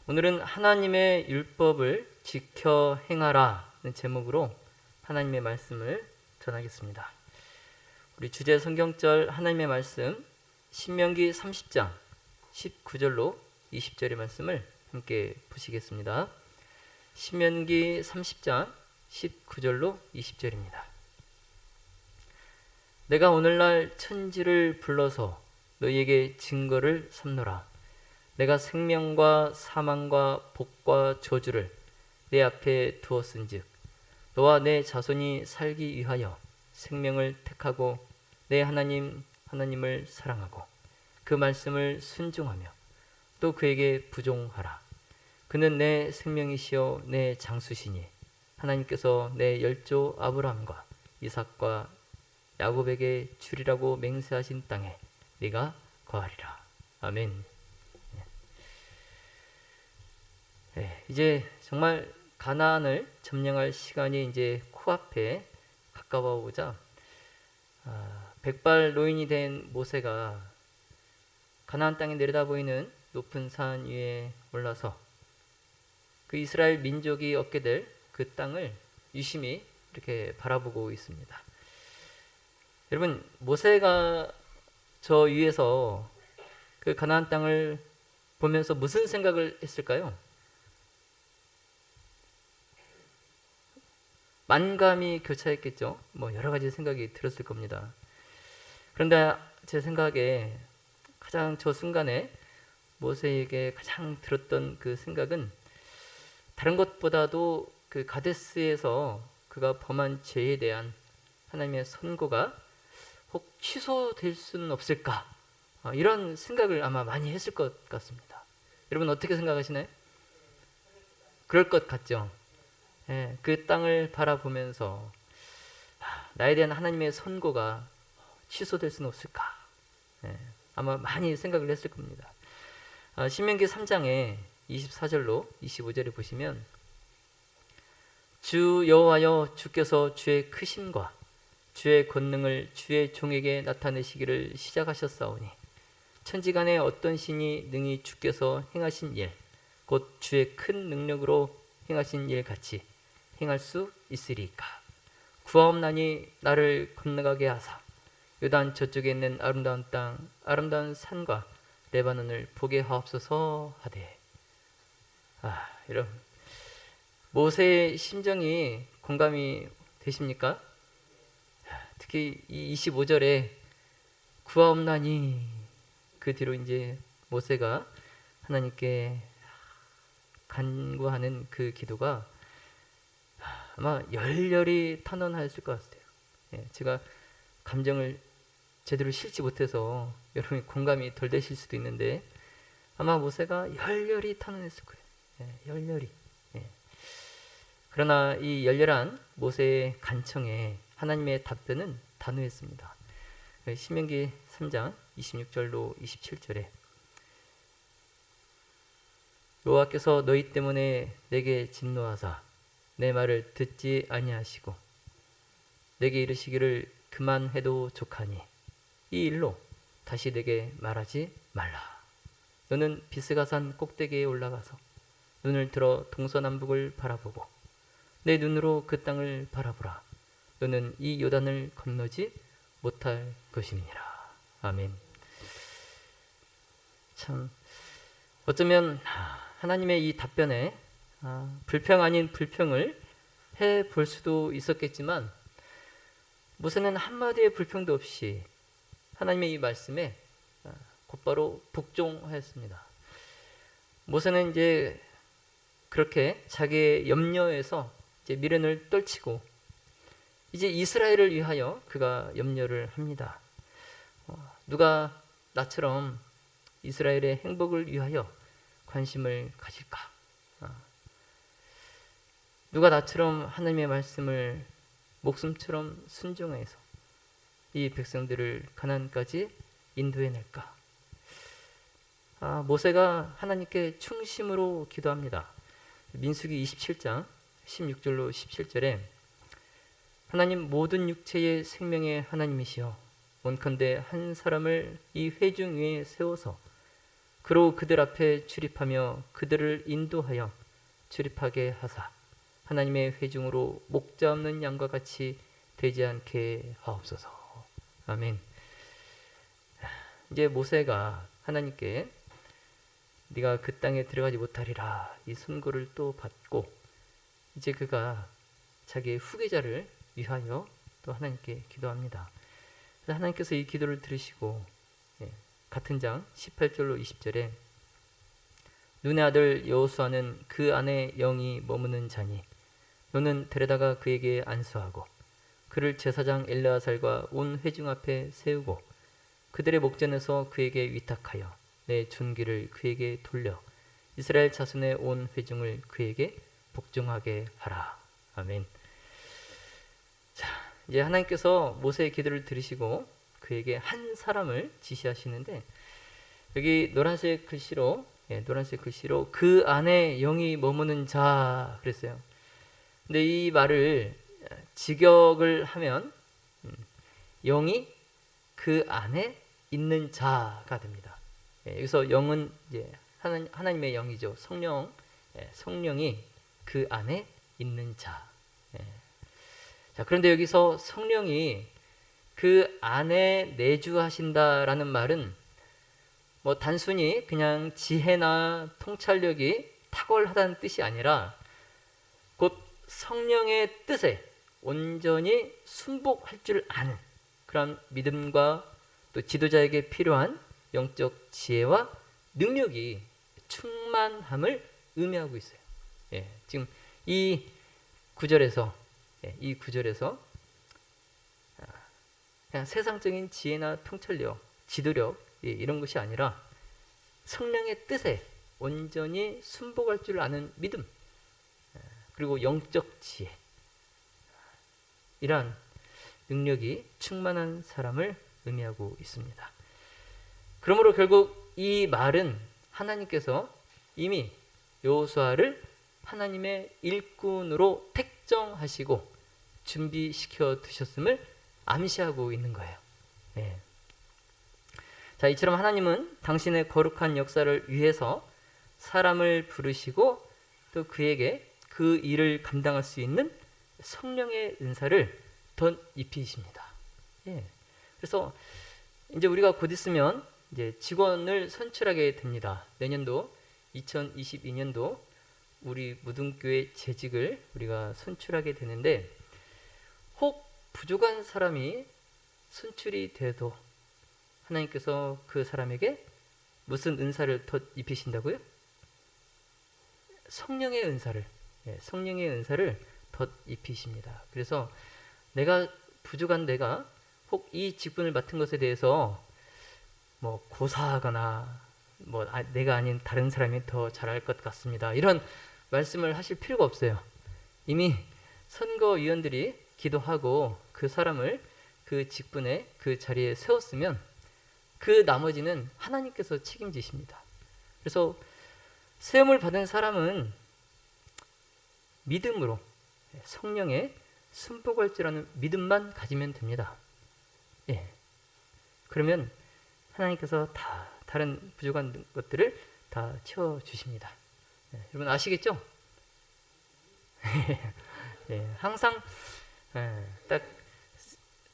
오늘은 하나님의 율법을 지켜 행하라는 제목으로 하나님의 말씀을 전하겠습니다. 우리 주제 성경절 하나님의 말씀 신명기 30장 19절로 20절의 말씀을 함께 보시겠습니다. 신명기 30장 19절로 20절입니다. 내가 오늘날 천지를 불러서 너희에게 증거를 삼노라. 내가 생명과 사망과 복과 저주를 내 앞에 두었은즉 너와 내 자손이 살기 위하여 생명을 택하고 내 하나님을 사랑하고 그 말씀을 순종하며 또 그에게 부종하라. 그는 내 생명이시요 내 장수시니 하나님께서 내 열조 아브라함과 이삭과 야곱에게 주리라고 맹세하신 땅에 네가 거하리라. 아멘. 이제 정말 가나안을 점령할 시간이 이제 코앞에 가까워 오자 백발 노인이 된 모세가 가나안 땅에 내려다 보이는 높은 산 위에 올라서 그 이스라엘 민족이 얻게 될 그 땅을 유심히 이렇게 바라보고 있습니다. 여러분, 모세가 저 위에서 그 가나안 땅을 보면서 무슨 생각을 했을까요? 만감이 교차했겠죠. 여러 가지 생각이 들었을 겁니다. 그런데 제 생각에 가장 저 순간에 모세에게 가장 들었던 그 생각은 다른 것보다도 그 가데스에서 그가 범한 죄에 대한 하나님의 선고가 혹 취소될 수는 없을까? 이런 생각을 아마 많이 했을 것 같습니다. 여러분 어떻게 생각하시나요? 그럴 것 같죠? 그 땅을 바라보면서 나에 대한 하나님의 선고가 취소될 수는 없을까? 아마 많이 생각을 했을 겁니다. 신명기 3장에 24절로 25절에 보시면 주 여호와여 주께서 주의 크심과 주의 권능을 주의 종에게 나타내시기를 시작하셨사오니 천지간에 어떤 신이 능히 주께서 행하신 일 곧 주의 큰 능력으로 행하신 일 같이 행할 수 있으리이까. 구하옵나니 나를 건너가게 하사 요단 저쪽에 있는 아름다운 땅 아름다운 산과 레바논을 보게 하옵소서 하되. 여러분 모세의 심정이 공감이 되십니까? 특히 이 25절에 구하옵나니 그 뒤로 이제 모세가 하나님께 간구하는 그 기도가 아마 열렬히 탄원하였을 것 같아요. 제가 감정을 제대로 실지 못해서 여러분이 공감이 덜 되실 수도 있는데 아마 모세가 열렬히 탄원했을 거예요. 열렬히. 그러나 이 열렬한 모세의 간청에 하나님의 답변은 단호했습니다. 신명기 3장 26절로 27절에 여호와께서 너희 때문에 내게 진노하사 내 말을 듣지 아니하시고 내게 이르시기를 그만해도 족하니 이 일로 다시 내게 말하지 말라. 너는 비스가산 꼭대기에 올라가서 눈을 들어 동서남북을 바라보고 내 눈으로 그 땅을 바라보라. 너는 이 요단을 건너지 못할 것이니라. 아멘. 참 어쩌면 하나님의 이 답변에 불평 아닌 불평을 해볼 수도 있었겠지만 모세는 한마디의 불평도 없이 하나님의 이 말씀에 곧바로 복종하였습니다. 모세는 이제 그렇게 자기의 염려에서 이제 미련을 떨치고 이제 이스라엘을 위하여 그가 염려를 합니다. 누가 나처럼 이스라엘의 행복을 위하여 관심을 가질까? 누가 나처럼 하나님의 말씀을 목숨처럼 순종해서 이 백성들을 가나안까지 인도해낼까? 모세가 하나님께 충심으로 기도합니다. 민수기 27장 16절로 17절에 하나님 모든 육체의 생명의 하나님이시여 원컨대 한 사람을 이 회중 위에 세워서 그로 그들 앞에 출입하며 그들을 인도하여 출입하게 하사 하나님의 회중으로 목자 없는 양과 같이 되지 않게 하옵소서. 아멘. 이제 모세가 하나님께 네가 그 땅에 들어가지 못하리라 이 선고를 또 받고 이제 그가 자기의 후계자를 위하여 또 하나님께 기도합니다. 그래서 하나님께서 이 기도를 들으시고 같은 장 18절로 20절에 눈의 아들 여호수아는 그 안에 영이 머무는 자니 너는 데려다가 그에게 안수하고 그를 제사장 엘르아살과 온 회중 앞에 세우고 그들의 목전에서 그에게 위탁하여 내 존귀를 그에게 돌려 이스라엘 자손의 온 회중을 그에게 복종하게 하라. 아멘. 자, 이제 하나님께서 모세의 기도를 들으시고 그에게 한 사람을 지시하시는데 여기 노란색 글씨로 그 안에 영이 머무는 자 그랬어요. 근데 이 말을 직역을 하면 영이 그 안에 있는 자가 됩니다. 여기서 영은 이제 하나님의 영이죠. 성령이 그 안에 있는 자. 자, 그런데 여기서 성령이 그 안에 내주하신다라는 말은 뭐 단순히 그냥 지혜나 통찰력이 탁월하다는 뜻이 아니라 곧 성령의 뜻에 온전히 순복할 줄 아는 그런 믿음과 또 지도자에게 필요한 영적 지혜와 능력이 충만함을 의미하고 있어요. 지금 이 구절에서 그냥 세상적인 지혜나 통찰력, 지도력 이런 것이 아니라 성령의 뜻에 온전히 순복할 줄 아는 믿음 그리고 영적 지혜 이러한 능력이 충만한 사람을 의미하고 있습니다. 그러므로 결국 이 말은 하나님께서 이미 여호수아를 하나님의 일꾼으로 택정하시고 준비시켜 두셨음을 암시하고 있는 거예요. 자, 이처럼 하나님은 당신의 거룩한 역사를 위해서 사람을 부르시고 또 그에게 그 일을 감당할 수 있는 성령의 은사를 덧입히십니다. 그래서 이제 우리가 곧 있으면 이제 직원을 선출하게 됩니다. 내년도 2022년도 우리 무등교회 재직을 우리가 선출하게 되는데 혹 부족한 사람이 선출이 돼도 하나님께서 그 사람에게 무슨 은사를 덧입히신다고요? 성령의 은사를 덧입히십니다. 그래서 부족한 내가 혹 이 직분을 맡은 것에 대해서 뭐 고사하거나 내가 아닌 다른 사람이 더 잘할 것 같습니다. 이런 말씀을 하실 필요가 없어요. 이미 선거위원들이 기도하고 그 사람을 그 직분에 그 자리에 세웠으면 그 나머지는 하나님께서 책임지십니다. 그래서 세움을 받은 사람은 믿음으로 성령에 순복할 줄 아는 믿음만 가지면 됩니다. 그러면 하나님께서 다 다른 부족한 것들을 다 채워주십니다. 여러분 아시겠죠? 항상 딱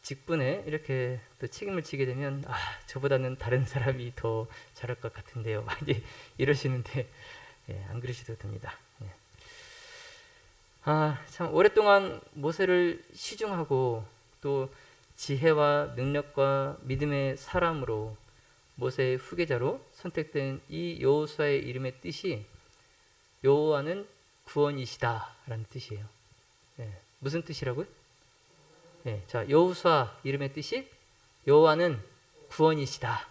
직분에 이렇게 또 책임을 지게 되면 저보다는 다른 사람이 더 잘할 것 같은데요. 이제 이러시는데 안 그러셔도 됩니다. 참 오랫동안 모세를 시중하고 또 지혜와 능력과 믿음의 사람으로 모세의 후계자로 선택된 이 여호수아의 이름의 뜻이 여호와는 구원이시다라는 뜻이에요. 무슨 뜻이라고요? 자, 여호수아 이름의 뜻이 여호와는 구원이시다.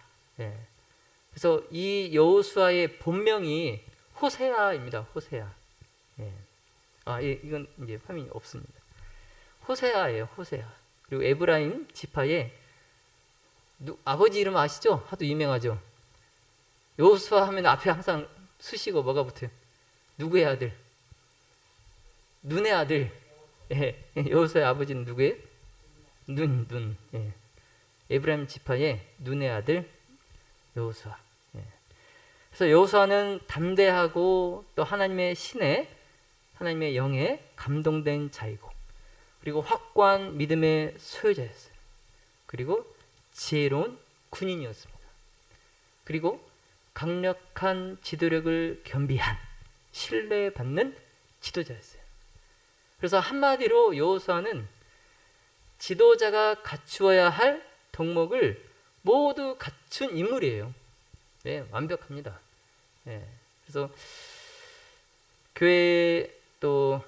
그래서 이 여호수아의 본명이 호세아입니다. 호세아. 이건 이제 화면이 없습니다. 호세아예요. 호세아. 그리고 에브라임 지파의 아버지 이름 아시죠? 하도 유명하죠. 여호수아 하면 앞에 항상 수식어 뭐가 붙어요? 누구의 아들? 눈의 아들. 여호수아의 아버지는 누구예요? 눈. 에브라임 지파의 눈의 아들 여호수아. 그래서 여호수아는 담대하고 또 하나님의 신에 하나님의 영에 감동된 자이고, 그리고 확고한 믿음의 소유자였어요. 그리고 지혜로운 군인이었습니다. 그리고 강력한 지도력을 겸비한 신뢰받는 지도자였어요. 그래서 한마디로 여호수아는 지도자가 갖추어야 할 덕목을 모두 갖춘 인물이에요. 네, 완벽합니다. 네, 그래서 교회 또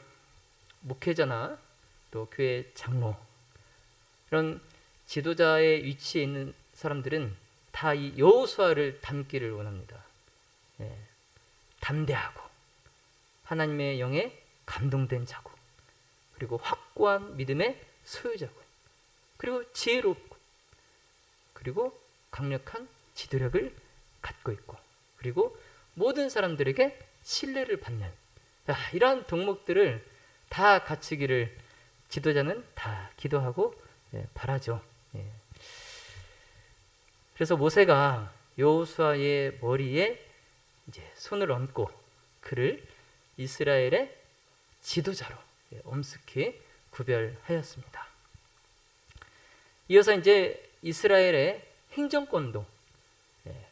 목회자나 또 교회 장로, 이런 지도자의 위치에 있는 사람들은 다 이 여호수아를 닮기를 원합니다. 네, 담대하고 하나님의 영에 감동된 자고, 그리고 확고한 믿음의 소유자고, 그리고 지혜롭고, 그리고 강력한 지도력을 갖고 있고, 그리고 모든 사람들에게 신뢰를 받는, 이러한 덕목들을 다 갖추기를 지도자는 다 기도하고 바라죠. 그래서 모세가 여호수아의 머리에 이제 손을 얹고 그를 이스라엘의 지도자로 엄숙히 구별하였습니다. 이어서 이제 이스라엘의 행정권도,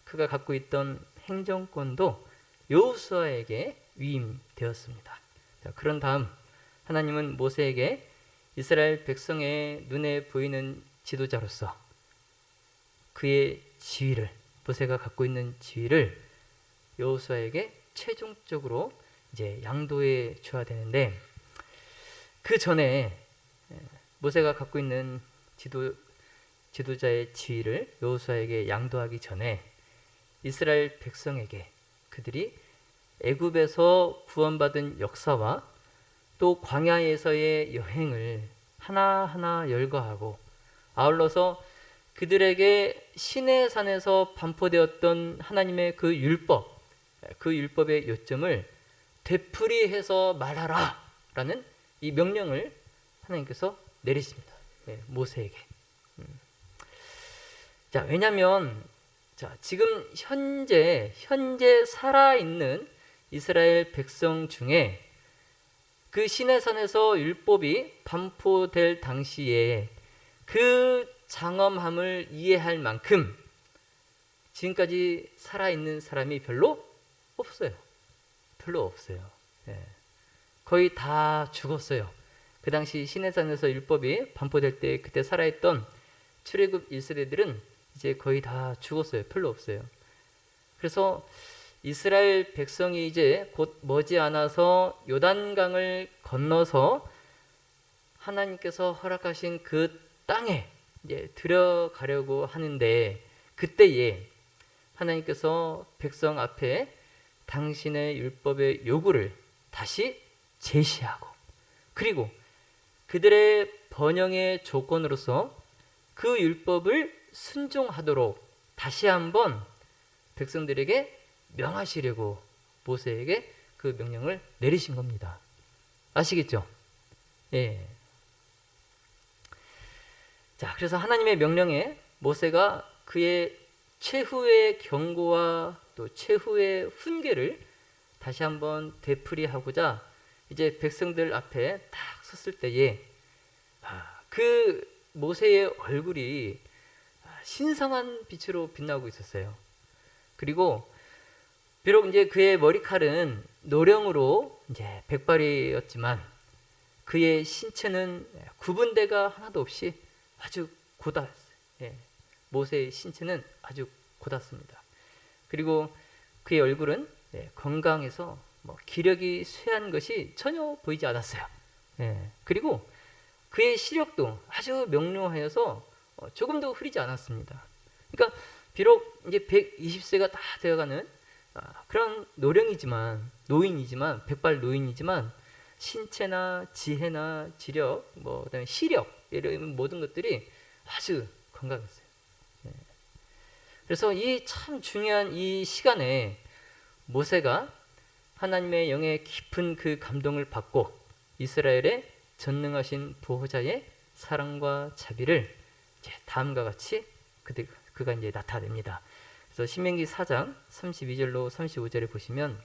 그가 갖고 있던 행정권도 여호수아에게 위임되었습니다. 자, 그런 다음 하나님은 모세에게 이스라엘 백성의 눈에 보이는 지도자로서 그의 지위를, 모세가 갖고 있는 지위를 여호수아에게 최종적으로 이제 양도해 줘야 되는데, 그 전에 모세가 갖고 있는 지도자의 지위를 여호수아에게 양도하기 전에 이스라엘 백성에게 그들이 애굽에서 구원받은 역사와 또 광야에서의 여행을 하나하나 열거하고, 아울러서 그들에게 시내산에서 반포되었던 하나님의 그 율법의 요점을 되풀이해서 말하라 라는 이 명령을 하나님께서 내리십니다. 모세에게. 자, 왜냐하면 지금 현재 살아있는 이스라엘 백성 중에 그 시내산에서 율법이 반포될 당시에 그 장엄함을 이해할 만큼 지금까지 살아있는 사람이 별로 없어요. 거의 다 죽었어요. 그 당시 시내산에서 율법이 반포될 때 그때 살아있던 출애굽 1세대들은 이제 거의 다 죽었어요. 별로 없어요. 그래서 이스라엘 백성이 이제 곧 머지않아서 요단강을 건너서 하나님께서 허락하신 그 땅에 이제 들어가려고 하는데, 그때에 하나님께서 백성 앞에 당신의 율법의 요구를 다시 제시하고, 그리고 그들의 번영의 조건으로서 그 율법을 순종하도록 다시 한번 백성들에게 명하시려고 모세에게 그 명령을 내리신 겁니다. 아시겠죠? 예. 자, 그래서 하나님의 명령에 모세가 그의 최후의 경고와 또 최후의 훈계를 다시 한번 되풀이하고자 이제 백성들 앞에 딱 섰을 때에 그 모세의 얼굴이 신성한 빛으로 빛나고 있었어요. 그리고 비록 이제 그의 머리칼은 노령으로 이제 백발이었지만 그의 신체는 구분대가 하나도 없이 아주 고다했어요. 모세의 신체는 아주 고닿습니다. 그리고 그의 얼굴은 건강해서 기력이 쇠한 것이 전혀 보이지 않았어요. 그리고 그의 시력도 아주 명료하여서 조금도 흐리지 않았습니다. 그러니까 비록 이제 120세가 다 되어가는 그런 노인이지만 백발 노인이지만 신체나 지혜나 지력, 그다음에 시력 이런 모든 것들이 아주 건강했어요. 그래서 이 참 중요한 이 시간에 모세가 하나님의 영의 깊은 그 감동을 받고 이스라엘의 전능하신 보호자의 사랑과 자비를 이제 다음과 같이 그가 이제 나타냅니다. 그래서 신명기 4장 32절로 35절에 보시면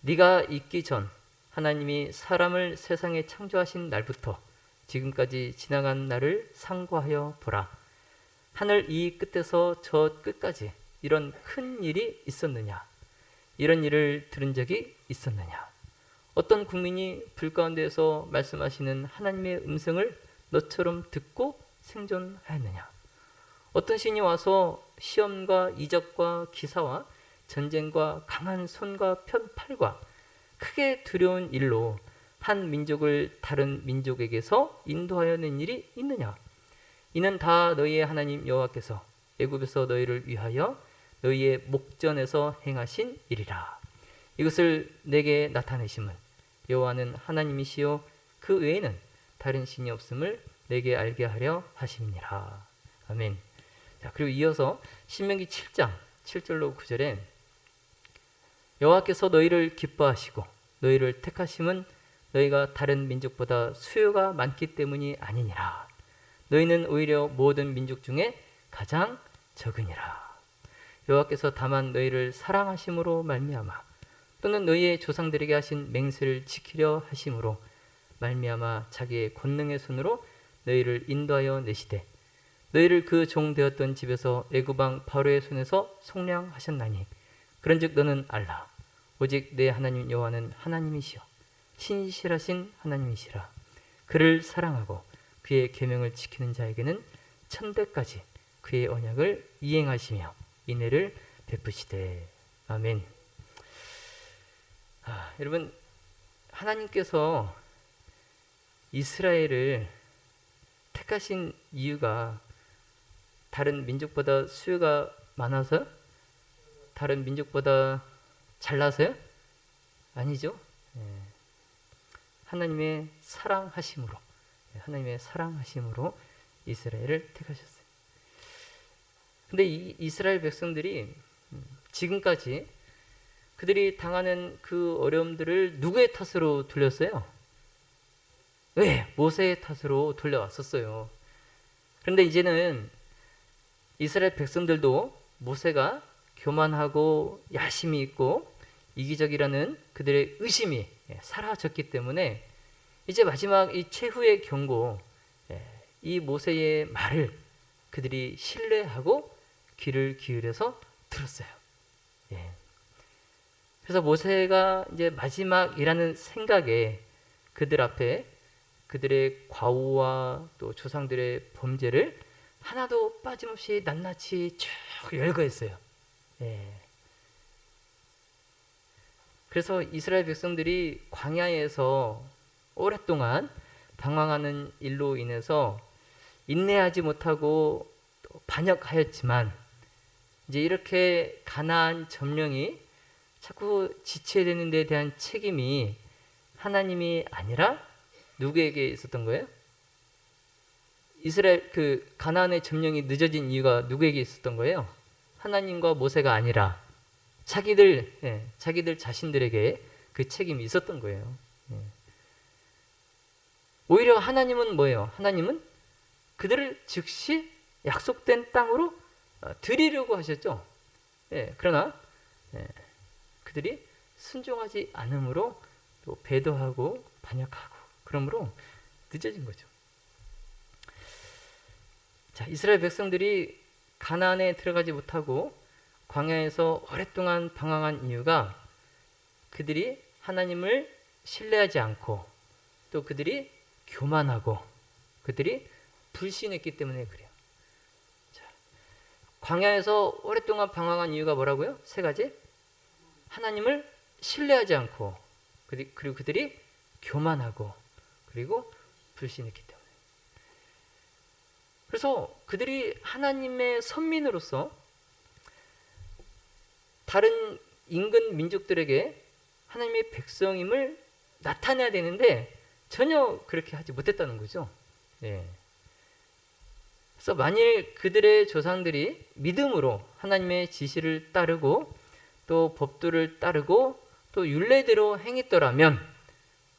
네가 있기 전 하나님이 사람을 세상에 창조하신 날부터 지금까지 지나간 날을 상고하여 보라. 하늘 이 끝에서 저 끝까지 이런 큰 일이 있었느냐? 이런 일을 들은 적이 있었느냐? 어떤 국민이 불 가운데에서 말씀하시는 하나님의 음성을 너처럼 듣고 생존하였느냐? 어떤 신이 와서 시험과 이적과 기사와 전쟁과 강한 손과 편 팔과 크게 두려운 일로 한 민족을 다른 민족에게서 인도하여 낸 일이 있느냐? 이는 다 너희의 하나님 여호와께서 애굽에서 너희를 위하여 너희의 목전에서 행하신 일이라. 이것을 내게 나타내심은 여호와는 하나님이시요 그 외에는 다른 신이 없음을 내게 알게 하려 하심이니라. 아멘. 자, 그리고 이어서 신명기 7장 7절로 9절에 여호와께서 너희를 기뻐하시고 너희를 택하심은 너희가 다른 민족보다 수요가 많기 때문이 아니니라. 너희는 오히려 모든 민족 중에 가장 적으니라. 여호와께서 다만 너희를 사랑하심으로 말미암아 또는 너희의 조상들에게 하신 맹세를 지키려 하심으로 말미암아 자기의 권능의 손으로 너희를 인도하여 내시되 너희를 그 종 되었던 집에서 애굽 왕 바로의 손에서 속량하셨나니 그런즉 너는 알라. 오직 내 하나님 여호와는 하나님이시여 신실하신 하나님이시라. 그를 사랑하고 그의 계명을 지키는 자에게는 천대까지 그의 언약을 이행하시며 인애를 베푸시되. 아멘. 여러분, 하나님께서 이스라엘을 택하신 이유가 다른 민족보다 수요가 많아서요? 다른 민족보다 잘나서요? 아니죠. 하나님의 사랑하심으로, 하나님의 사랑하심으로 이스라엘을 택하셨어요. 근데 이 이스라엘 백성들이 지금까지 그들이 당하는 그 어려움들을 누구의 탓으로 돌렸어요? 왜? 모세의 탓으로 돌려왔었어요. 그런데 이제는 이스라엘 백성들도 모세가 교만하고 야심이 있고 이기적이라는 그들의 의심이 사라졌기 때문에 이제 마지막 이 최후의 경고, 이 모세의 말을 그들이 신뢰하고 귀를 기울여서 들었어요. 그래서 모세가 이제 마지막이라는 생각에 그들 앞에 그들의 과오와 또 조상들의 범죄를 하나도 빠짐없이 낱낱이 쭉 열거했어요. 그래서 이스라엘 백성들이 광야에서 오랫동안 방황하는 일로 인해서 인내하지 못하고 또 반역하였지만 이제 이렇게 가나안 점령이 자꾸 지체되는 데 대한 책임이 하나님이 아니라 누구에게 있었던 거예요? 이스라엘 그 가나안의 점령이 늦어진 이유가 누구에게 있었던 거예요? 하나님과 모세가 아니라 자기들 자신들에게 그 책임이 있었던 거예요. 오히려 하나님은 뭐예요? 하나님은 그들을 즉시 약속된 땅으로 드리려고 하셨죠. 그러나 그들이 순종하지 않음으로 또 배도하고 반역하고 그러므로 늦어진 거죠. 자, 이스라엘 백성들이 가나안에 들어가지 못하고 광야에서 오랫동안 방황한 이유가 그들이 하나님을 신뢰하지 않고 또 그들이 교만하고 그들이 불신했기 때문에 그래요. 자, 광야에서 오랫동안 방황한 이유가 뭐라고요? 세 가지. 하나님을 신뢰하지 않고 그리고 그들이 교만하고 그리고 불신했기 때문에. 그래서 그들이 하나님의 선민으로서 다른 인근 민족들에게 하나님의 백성임을 나타내야 되는데 전혀 그렇게 하지 못했다는 거죠. 그래서 만일 그들의 조상들이 믿음으로 하나님의 지시를 따르고 또 법도를 따르고 또 율례대로 행했더라면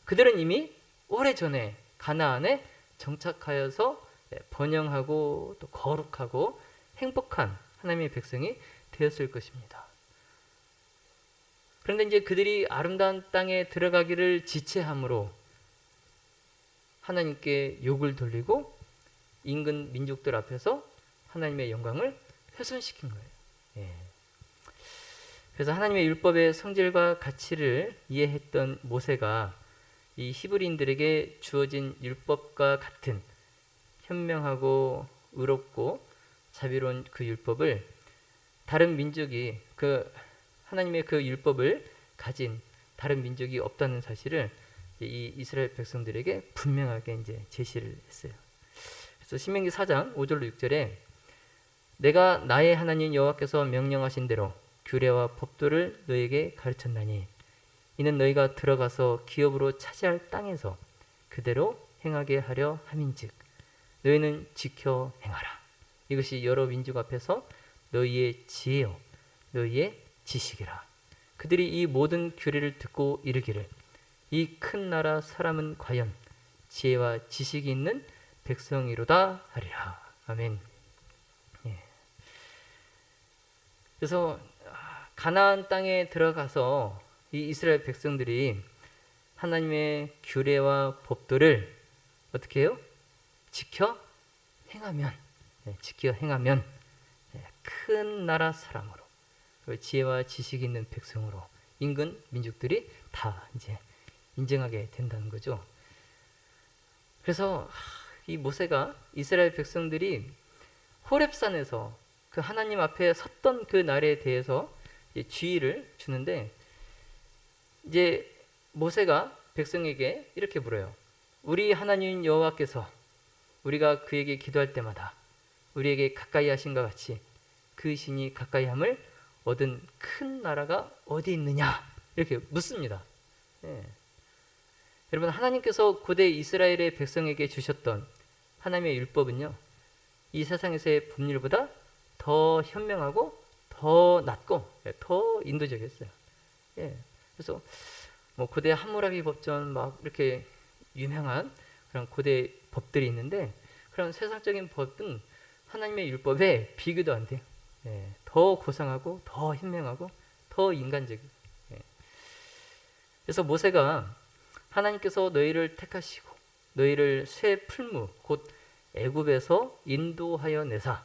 그들은 이미 오래전에 가나안에 정착하여서 번영하고 또 거룩하고 행복한 하나님의 백성이 되었을 것입니다. 그런데 이제 그들이 아름다운 땅에 들어가기를 지체함으로 하나님께 욕을 돌리고 인근 민족들 앞에서 하나님의 영광을 훼손시킨 거예요. 예. 그래서 하나님의 율법의 성질과 가치를 이해했던 모세가 이 히브리인들에게 주어진 율법과 같은 현명하고 의롭고 자비로운 그 율법을 다른 민족이 그 하나님의 그 율법을 가진 다른 민족이 없다는 사실을 이 이스라엘 백성들에게 분명하게 이제 제시를 했어요. 그래서 신명기 4장 5절로 6절에 내가 나의 하나님 여호와께서 명령하신 대로 규례와 법도를 너에게 가르쳤나니 이는 너희가 들어가서 기업으로 차지할 땅에서 그대로 행하게 하려 함인즉 너희는 지켜 행하라. 이것이 여러 민족 앞에서 너희의 지혜요 너희의 지식이라. 그들이 이 모든 규례를 듣고 이르기를 이 큰 나라 사람은 과연 지혜와 지식이 있는 백성이로다 하리라. 아멘. 예. 그래서 가나안 땅에 들어가서 이 이스라엘 백성들이 하나님의 규례와 법도를 어떻게 해요? 지켜 행하면 큰 나라 사람으로 지혜와 지식이 있는 백성으로 인근 민족들이 다 이제 인정하게 된다는 거죠. 그래서 이 모세가 이스라엘 백성들이 호렙산에서 그 하나님 앞에 섰던 그 날에 대해서 주의를 주는데 이제 모세가 백성에게 이렇게 물어요. 우리 하나님 여호와께서 우리가 그에게 기도할 때마다 우리에게 가까이 하신과 같이 그 신이 가까이함을 얻은 큰 나라가 어디 있느냐 이렇게 묻습니다. 예. 여러분 하나님께서 고대 이스라엘의 백성에게 주셨던 하나님의 율법은요 이 세상에서의 법률보다 더 현명하고 더 낫고 더 인도적이었어요. 예. 그래서 뭐 고대 함무라비 법전 막 이렇게 유명한 그런 고대 법들이 있는데 그런 세상적인 법은 하나님의 율법에 비교도 안 돼요. 예. 더 고상하고 더 현명하고 더 인간적이고. 예. 그래서 모세가 하나님께서 너희를 택하시고 너희를 새 풀무 곧 애굽에서 인도하여 내사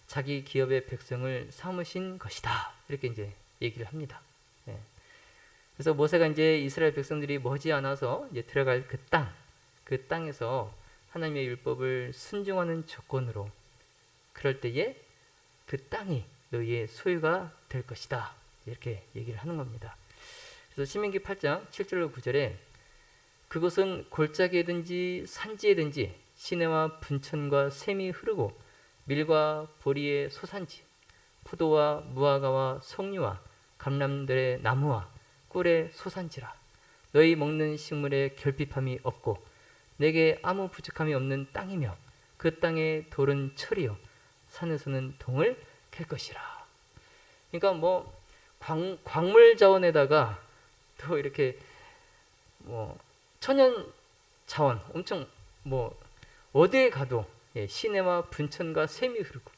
자기 기업의 백성을 삼으신 것이다. 이렇게 이제 얘기를 합니다. 예. 그래서 모세가 이제 이스라엘 백성들이 머지않아서 이제 들어갈 그 땅에서 하나님의 율법을 순종하는 조건으로 그럴 때에 그 땅이 너희의 소유가 될 것이다. 이렇게 얘기를 하는 겁니다. 그래서 신명기 8장 7절로 9절에 그것은 골짜기에든지 산지에든지 시내와 분천과 샘이 흐르고 밀과 보리의 소산지 포도와 무화과와 석류와 감람들의 나무와 꿀의 소산지라. 너희 먹는 식물에 결핍함이 없고 내게 아무 부족함이 없는 땅이며 그 땅의 돌은 철이요 산에서는 동을 캘 것이라. 그러니까 뭐 광물 자원에다가 또 이렇게 뭐 천연 자원 엄청 뭐 어디에 가도 시내와 분천과 샘이 흐르고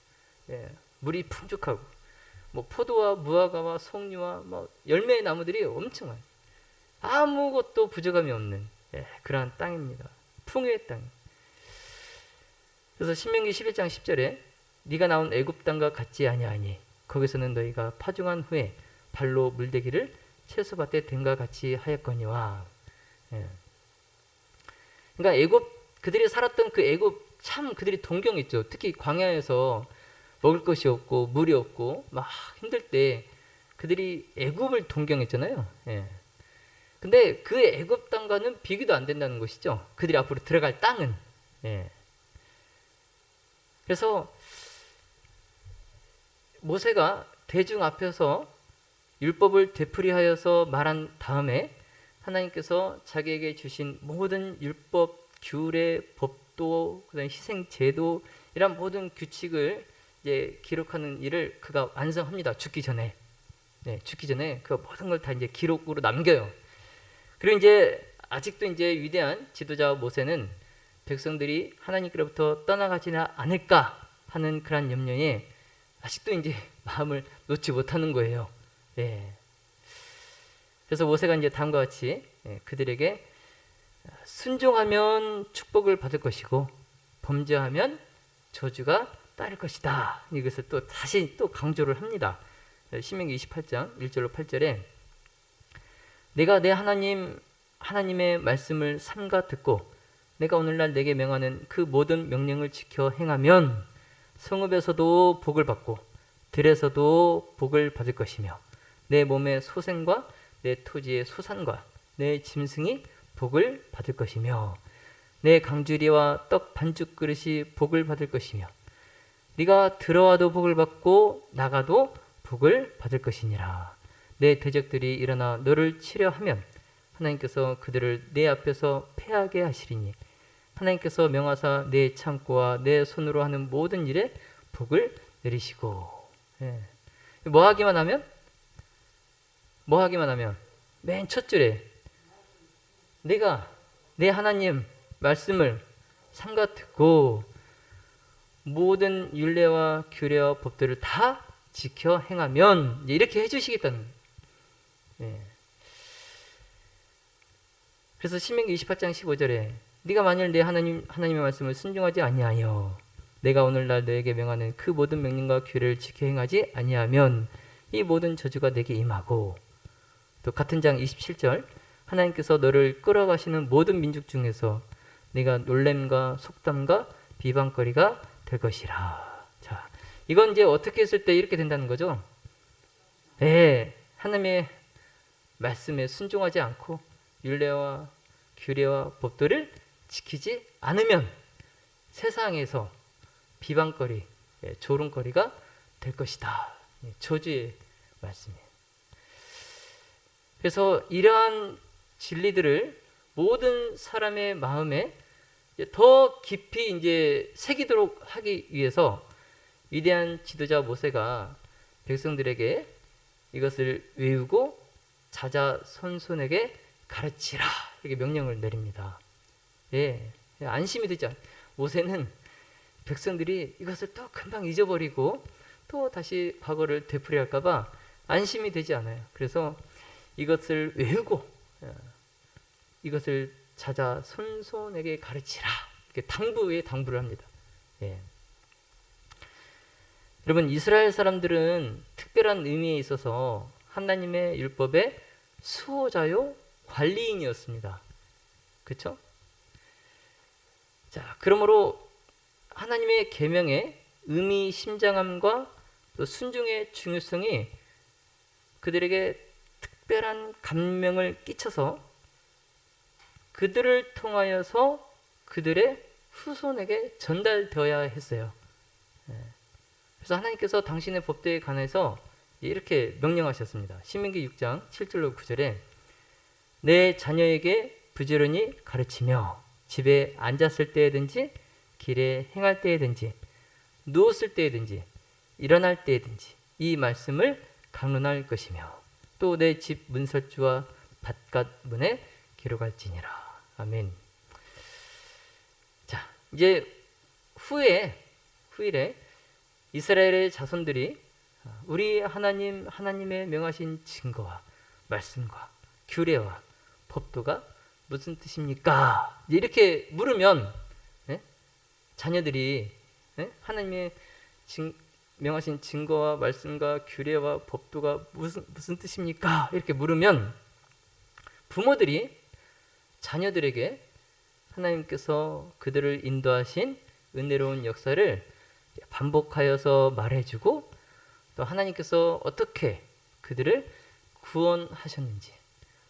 물이 풍족하고 뭐 포도와 무화과와 석류와 뭐 열매의 나무들이 엄청 많아요. 아무것도 부족함이 없는 그러한 땅입니다. 풍요의 땅. 그래서 신명기 11장 10절에 네가 나온 애굽 땅과 같지 아니하니 거기서는 너희가 파종한 후에 발로 물대기를 채소밭에 댄과 같이 하였거니와. 그러니까 애굽 그들이 살았던 그 애굽 참 그들이 동경했죠. 특히 광야에서 먹을 것이 없고 물이 없고 막 힘들 때 그들이 애굽을 동경했잖아요. 근데 그 애굽 땅과는 비교도 안 된다는 것이죠. 그들이 앞으로 들어갈 땅은. 그래서 모세가 대중 앞에서 율법을 되풀이하여서 말한 다음에 하나님께서 자기에게 주신 모든 율법, 규례, 법도, 그다음에 희생 제도 이런 모든 규칙을 이제 기록하는 일을 그가 완성합니다. 죽기 전에 그 모든 걸 다 이제 기록으로 남겨요. 그리고 이제 아직도 이제 위대한 지도자 모세는 백성들이 하나님께로부터 떠나가지는 않을까 하는 그런 염려에 아직도 이제 마음을 놓지 못하는 거예요. 예. 그래서 모세가 이제 다음과 같이 그들에게 순종하면 축복을 받을 것이고 범죄하면 저주가 따를 것이다. 이것을 또 다시 또 강조를 합니다. 신명기 28장 1절로 8절에 내가 내 하나님의 말씀을 삼가 듣고 내가 오늘날 내게 명하는 그 모든 명령을 지켜 행하면 성읍에서도 복을 받고 들에서도 복을 받을 것이며 내 몸의 소생과 내 토지의 소산과 내 짐승이 복을 받을 것이며 내 강주리와 떡 반죽 그릇이 복을 받을 것이며 네가 들어와도 복을 받고 나가도 복을 받을 것이니라. 내 대적들이 일어나 너를 치려 하면 하나님께서 그들을 내 앞에서 패하게 하시리니 하나님께서 명하사 내 창고와 내 손으로 하는 모든 일에 복을 내리시고. 뭐 하기만 하면 맨 첫 줄에 내가 내 하나님 말씀을 삼가 듣고 모든 율례와 규례와 법들을 다 지켜 행하면 이렇게 해주시겠다는 거예요. 그래서 신명기 28장 15절에 네가 만일 내 하나님의 말씀을 순종하지 아니하여 내가 오늘날 너에게 명하는 그 모든 명령과 규례를 지켜 행하지 아니하면 이 모든 저주가 내게 임하고 또 같은 장 27절 하나님께서 너를 끌어가시는 모든 민족 중에서 네가 놀램과 속담과 비방거리가 될 것이라. 자, 이건 이제 어떻게 했을 때 이렇게 된다는 거죠? 하나님의 말씀에 순종하지 않고 율례와 규례와 법도를 지키지 않으면 세상에서 비방거리, 조롱거리가 될 것이다. 저주의 말씀이에요. 그래서 이러한 진리들을 모든 사람의 마음에 더 깊이 이제 새기도록 하기 위해서 위대한 지도자 모세가 백성들에게 이것을 외우고 자자손손에게 가르치라 이렇게 명령을 내립니다. 안심이 되지 않아요. 모세는 백성들이 이것을 또 금방 잊어버리고 또 다시 과거를 되풀이할까 봐 안심이 되지 않아요. 그래서 이것을 외우고 이것을 자자손손에게 가르치라 이렇게 당부를 합니다. 여러분, 이스라엘 사람들은 특별한 의미에 있어서 하나님의 율법의 수호자요 관리인이었습니다. 그렇죠? 자, 그러므로 하나님의 계명의 의미심장함과 또 순종의 중요성이 그들에게 특별한 감명을 끼쳐서 그들을 통하여서 그들의 후손에게 전달되어야 했어요. 그래서 하나님께서 당신의 법도에 관해서 이렇게 명령하셨습니다. 신명기 6장 7절로 9절에 내 자녀에게 부지런히 가르치며 집에 앉았을 때든지 길에 행할 때든지 누웠을 때든지 일어날 때든지 이 말씀을 강론할 것이며 또 내 집 문설주와 밭갓 문에 기록할지니라. 아멘. 자, 이제 후일에 이스라엘의 자손들이 우리 하나님의 명하신 증거와 말씀과 규례와 법도가 무슨 뜻입니까? 이렇게 물으면 자녀들이 하나님의 명하신 증거와 말씀과 규례와 법도가 무슨 뜻입니까? 이렇게 물으면 부모들이 자녀들에게 하나님께서 그들을 인도하신 은혜로운 역사를 반복하여서 말해주고 또 하나님께서 어떻게 그들을 구원하셨는지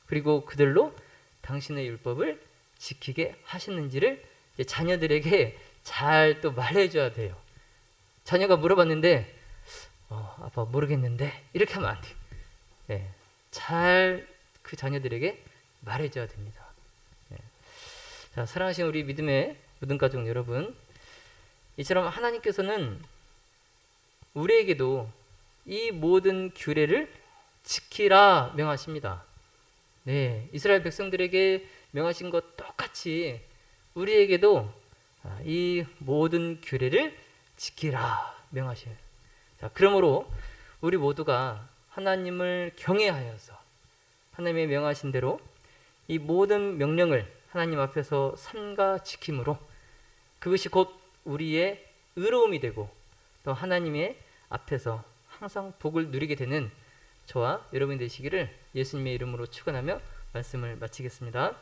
그리고 그들로 당신의 율법을 지키게 하셨는지를 자녀들에게 잘 또 말해줘야 돼요. 자녀가 물어봤는데 아빠 모르겠는데 이렇게 하면 안 돼요. 잘 그 자녀들에게 말해줘야 됩니다. 자, 사랑하신 우리 믿음의 모든 가족 여러분, 이처럼 하나님께서는 우리에게도 이 모든 규례를 지키라 명하십니다. 이스라엘 백성들에게 명하신 것 똑같이 우리에게도 이 모든 규례를 지키라 명하셔요. 자, 그러므로 우리 모두가 하나님을 경외하여서 하나님의 명하신 대로 이 모든 명령을 하나님 앞에서 삼가 지킴으로 그것이 곧 우리의 의로움이 되고 또 하나님의 앞에서 항상 복을 누리게 되는 저와 여러분 되시기를 예수님의 이름으로 축원하며 말씀을 마치겠습니다.